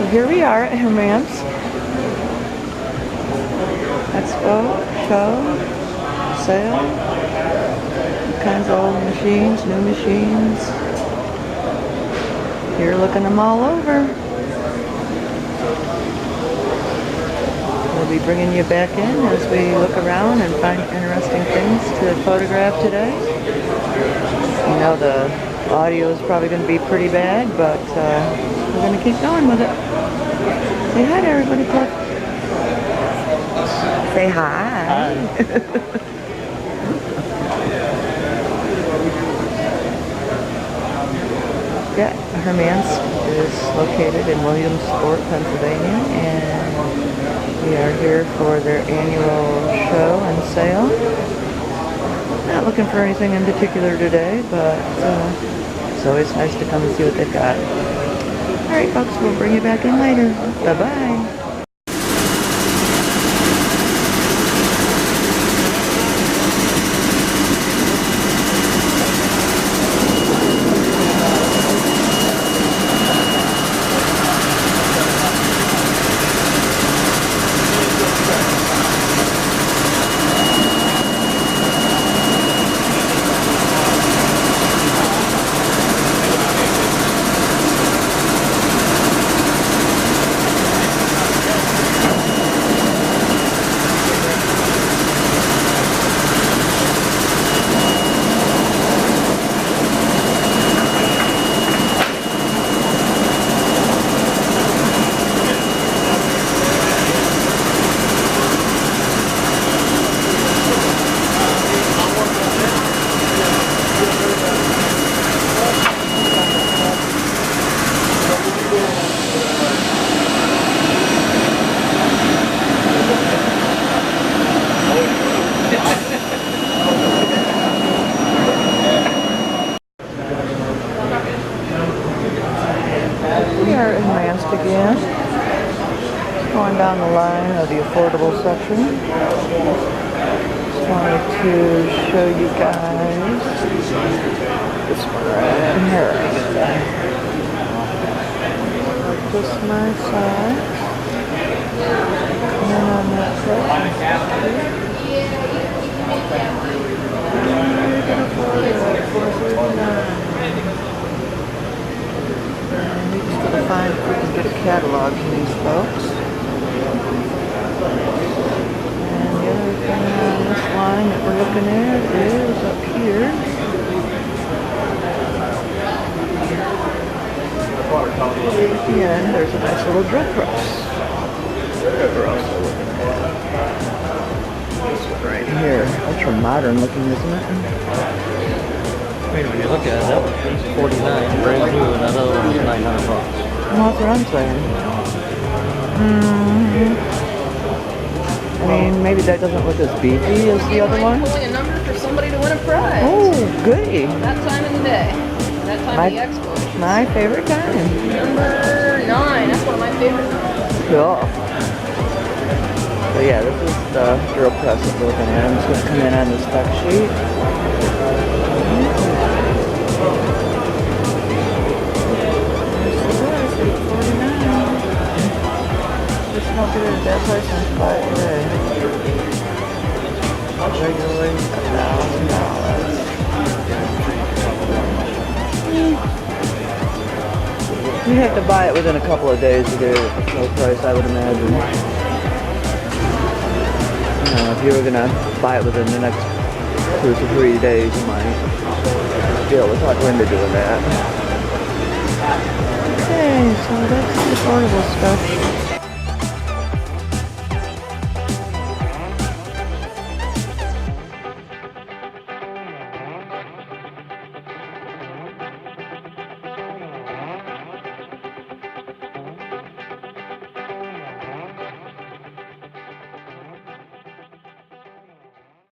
So here we are at Hermance Expo, show, sale, all kinds of old machines, new machines. You're looking them all over. We'll be bringing you back in as we look around and find interesting things to photograph today. You know the audio is probably going to be pretty bad, but we're going to keep going with it. Say hi to everybody, Cliff. Say hi. Yeah, Hermance is located in Williamsport, Pennsylvania, and we are here for their annual show and sale. Not looking for anything in particular today, but it's always nice to come and see what they've got. Alright folks, we'll bring you back in later. Bye-bye. We are in Hermance again, going down the line of the affordable section. Just wanted to show you guys this one right here. Just my size. And then on that side. And we just gotta find if we can get a catalog from these folks. And the other thing on this line that we're looking at is up here. At the end, there's a nice little drill press that we're also looking at. This one right here. Ultra modern looking, isn't it? Wait, when you look at it, that one's $49, brand new, and that other one's $900. Well, that's what I'm saying. I mean, maybe that doesn't look as beefy as the other one. Pulling a number for somebody to win a prize. Oh, goody. That time of the day. That time of the expo. My favorite time. Number 9. That's one of my favorite numbers. Cool. So yeah, this is the drill press that we're looking at. I'm just going to come in on the spec sheet. Just don't get it at that price and buy it today. Regularly $1,000. You'd have to buy it within a couple of days to get it at the full price, I would imagine. You know, if you were going to buy it within the next 2 to 3 days, you might be able to talk her into doing that. Okay, so that's the affordable stuff.